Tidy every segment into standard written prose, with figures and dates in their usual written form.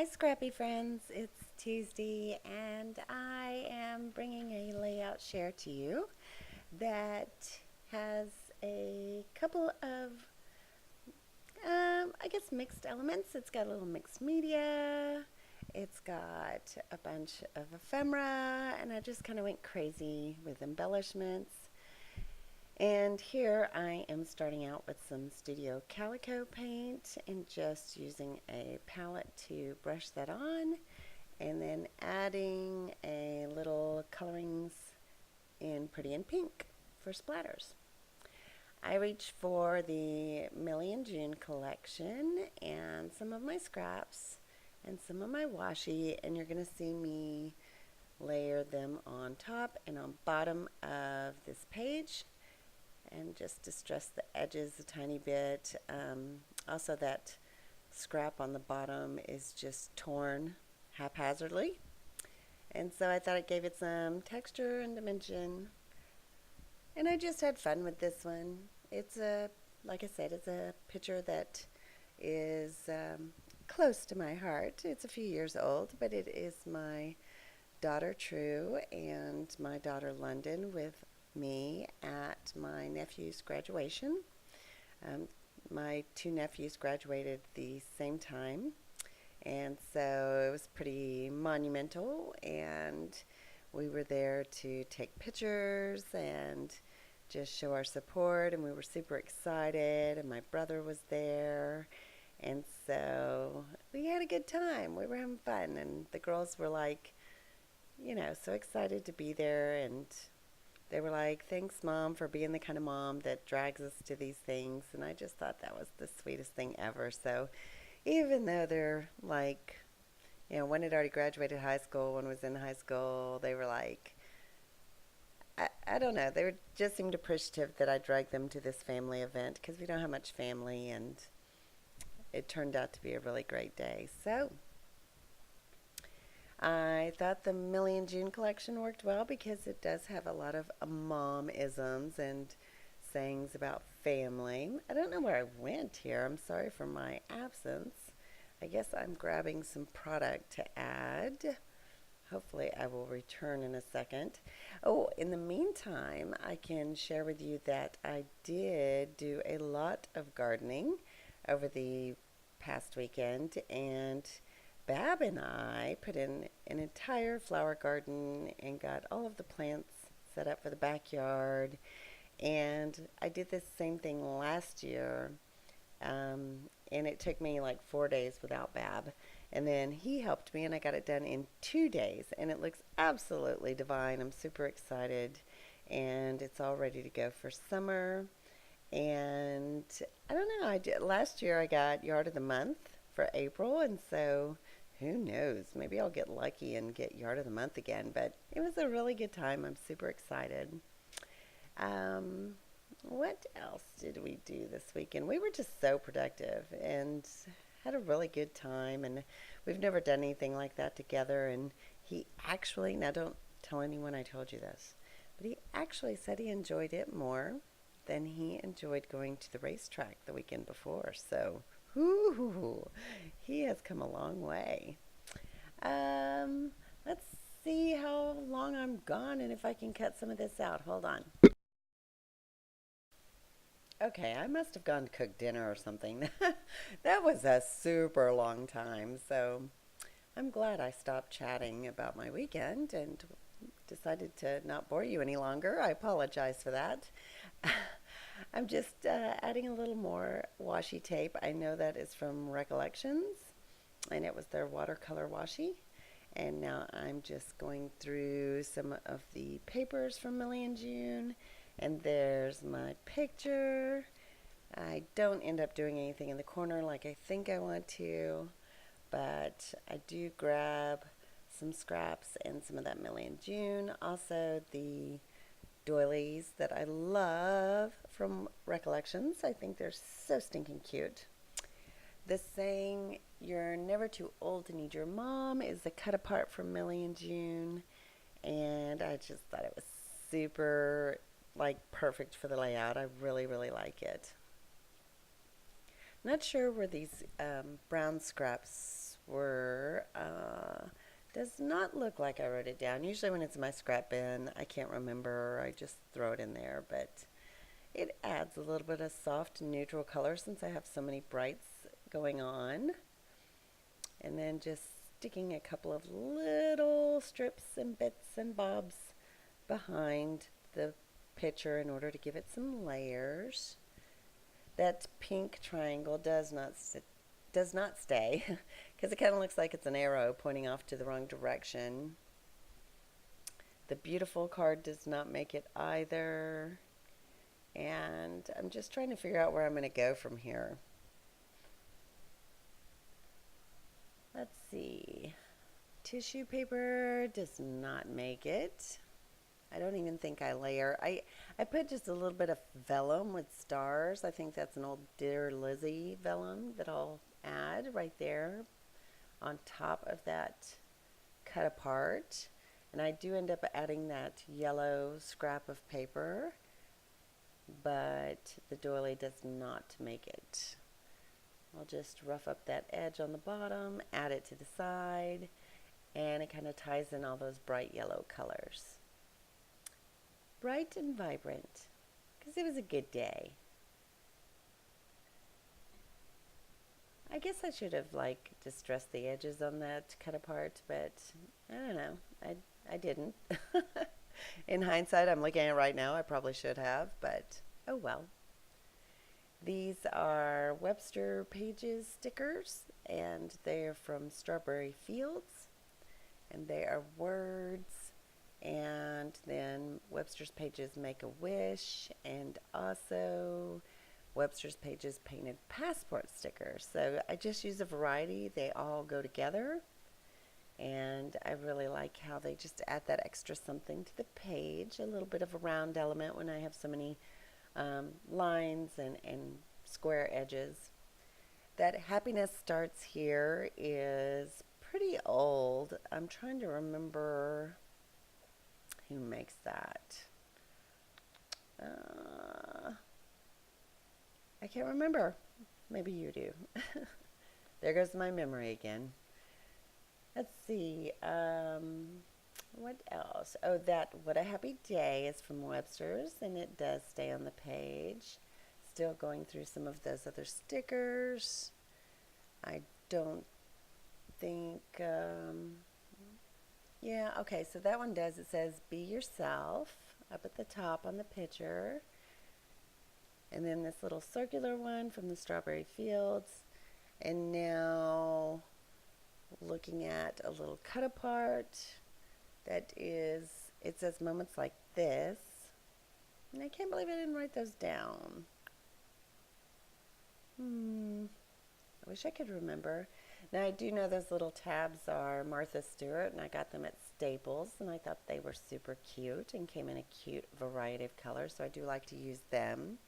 Hi, Scrappy friends. It's Tuesday, and I am bringing a layout share to you that has a couple of, I guess, mixed elements. It's got a little mixed media, it's got a bunch of ephemera, and I just kind of went crazy with embellishments. And here I am starting out with some Studio Calico paint and just using a palette to brush that on, and then adding a little colorings in Pretty in Pink for splatters. I reached for the Millie and June collection and some of my scraps and some of my washi, and you're going to see me layer them on top and on bottom of this page and just distress the edges a tiny bit. Also, that scrap on the bottom is just torn haphazardly, and so I thought it gave it some texture and dimension, and I just had fun with this one. It's a, like I said, it's a picture that is close to my heart. It's a few years old, but it is my daughter True and my daughter London with me at my nephew's graduation. Um, my two nephews graduated the same time, and so it was pretty monumental, and we were there to take pictures and just show our support, and we were super excited, and my brother was there, and so we had a good time. We were having fun, and the girls were like, so excited to be there, and they were like, thanks, Mom, for being the kind of mom that drags us to these things. And I just thought that was the sweetest thing ever. So even though they're like, one had already graduated high school, one was in high school, they were like, I don't know, they were just seemed appreciative that I dragged them to this family event because we don't have much family, and it turned out to be a really great day. So I thought the Millie and June collection worked well because it does have a lot of mom-isms and sayings about family. I don't know where I went here. I'm sorry for my absence. I guess I'm grabbing some product to add. Hopefully I will return in a second. Oh, in the meantime, I can share with you that I did do a lot of gardening over the past weekend, and Bab and I put in an entire flower garden and got all of the plants set up for the backyard. And I did this same thing last year, and it took me like 4 days without Bab. And then he helped me, and I got it done in 2 days, and it looks absolutely divine. I'm super excited, and it's all ready to go for summer. And I don't know, last year I got Yard of the Month for April, and so who knows? Maybe I'll get lucky and get Yard of the Month again. But it was a really good time. I'm super excited. Um, what else did we do this weekend? We were just so productive and had a really good time. And we've never done anything like that together. And he actually, now don't tell anyone I told you this, but he actually said he enjoyed it more than he enjoyed going to the racetrack the weekend before. So, whoo, he has come a long way. Let's see how long I'm gone and if I can cut some of this out. Hold on. Okay, I must have gone to cook dinner or something. That was a super long time, so I'm glad I stopped chatting about my weekend and decided to not bore you any longer. I apologize for that. I'm just adding a little more washi tape. I know that is from Recollections, and it was their watercolor washi. And now I'm just going through some of the papers from Millie and June, and there's my picture. I don't end up doing anything in the corner like I think I want to, but I do grab some scraps and some of that Millie and June. Also, the doilies that I love from Recollections. I think they're so stinking cute. The saying, "You're never too old to need your mom," is a cut apart from Millie and June, and I just thought it was super, like, perfect for the layout. I really, really like it. Not sure where these brown scraps were, does not look like I wrote it down. Usually when it's in my scrap bin, I can't remember. I just throw it in there, but it adds a little bit of soft neutral color since I have so many brights going on. And then just sticking a couple of little strips and bits and bobs behind the picture in order to give it some layers. That pink triangle does not stay because it kind of looks like it's an arrow pointing off to the wrong direction. The beautiful card does not make it either. And I'm just trying to figure out where I'm going to go from here. Let's see. Tissue paper does not make it. I don't even think I layer. I put just a little bit of vellum with stars. I think that's an old Dear Lizzie vellum that I'll add right there on top of that cut apart. And I do end up adding that yellow scrap of paper, but the doily does not make it. I'll just rough up that edge on the bottom, add it to the side, and it kind of ties in all those bright yellow colors. Bright and vibrant, because it was a good day. I guess I should have distressed the edges on that cut apart, but I don't know. I didn't. In hindsight, I'm looking at it right now. I probably should have, but oh well. These are Webster Pages stickers, and they're from Strawberry Fields, and they are words, and then Webster's Pages Make a Wish, and also Webster's Pages Painted Passport stickers. So I just use a variety. They all go together, and I really like how they just add that extra something to the page, a little bit of a round element when I have so many lines and square edges. That Happiness Starts Here is pretty old. I'm trying to remember who makes that. I can't remember. Maybe you do. There goes my memory again. Let's see. What else? Oh, that What a Happy Day is from Webster's, and it does stay on the page. Still going through some of those other stickers. I don't think, yeah, okay, so that one does. It says, Be Yourself, up at the top on the picture. And then this little circular one from the Strawberry Fields. And now looking at a little cut apart that is, it says Moments Like This. And I can't believe I didn't write those down. I wish I could remember. Now I do know those little tabs are Martha Stewart, and I got them at Staples, and I thought they were super cute and came in a cute variety of colors, so I do like to use them.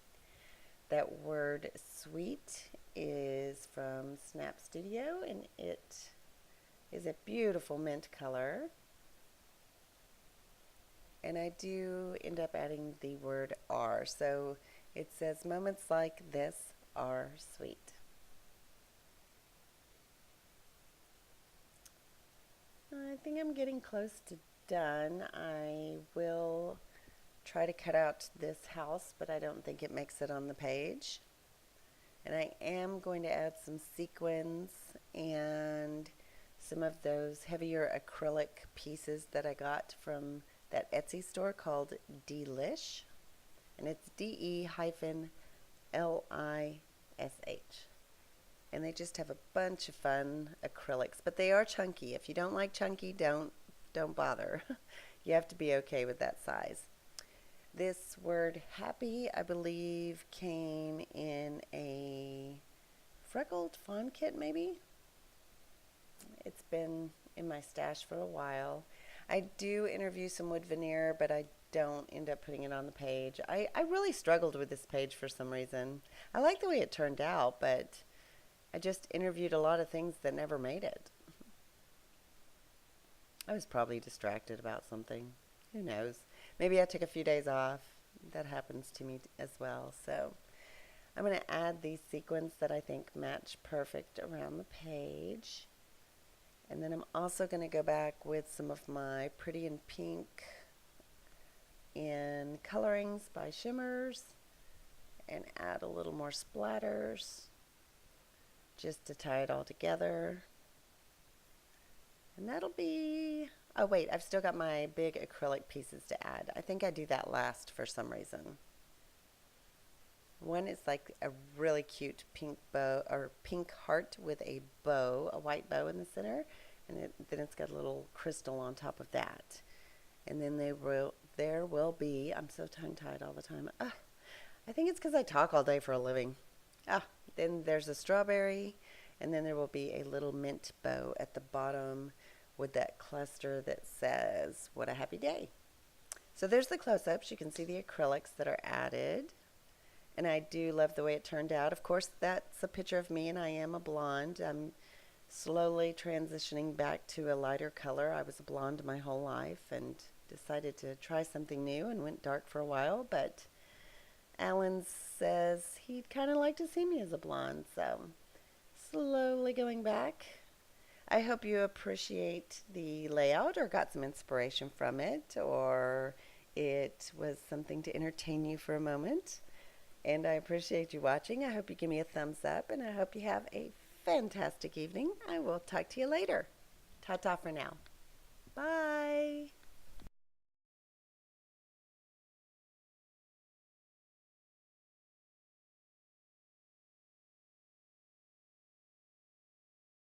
That word Sweet is from Snap Studio, and it is a beautiful mint color. And I do end up adding the word are, so it says Moments Like This are sweet. I think I'm getting close to done. I will try to cut out this house, but I don't think it makes it on the page. And I am going to add some sequins and some of those heavier acrylic pieces that I got from that Etsy store called Delish. And it's DE-LISH. And they just have a bunch of fun acrylics, but they are chunky. If you don't like chunky, don't bother. You have to be okay with that size. This word happy, I believe, came in a freckled fawn kit, maybe. It's been in my stash for a while. I do interview some wood veneer, but I don't end up putting it on the page. I really struggled with this page for some reason. I like the way it turned out, but I just interviewed a lot of things that never made it. I was probably distracted about something. Who knows? Maybe I took a few days off. That happens to me as well. So I'm going to add these sequins that I think match perfect around the page. And then I'm also going to go back with some of my Pretty in Pink in Colorings by Shimmers and add a little more splatters just to tie it all together. And that'll be, oh wait, I've still got my big acrylic pieces to add. I think I do that last for some reason. One is like a really cute pink bow or pink heart with a bow, a white bow in the center, and then it's got a little crystal on top of that. And then there will be, I'm so tongue-tied all the time. I think it's because I talk all day for a living. Then there's a strawberry, and then there will be a little mint bow at the bottom with that cluster that says, "What a happy day." So there's the close-ups. You can see the acrylics that are added. And I do love the way it turned out. Of course, that's a picture of me, and I am a blonde. I'm slowly transitioning back to a lighter color. I was a blonde my whole life and decided to try something new and went dark for a while. But Alan says he'd kind of like to see me as a blonde, so slowly going back. I hope you appreciate the layout or got some inspiration from it, or it was something to entertain you for a moment. And I appreciate you watching. I hope you give me a thumbs up, and I hope you have a fantastic evening. I will talk to you later. Ta-ta for now. Bye.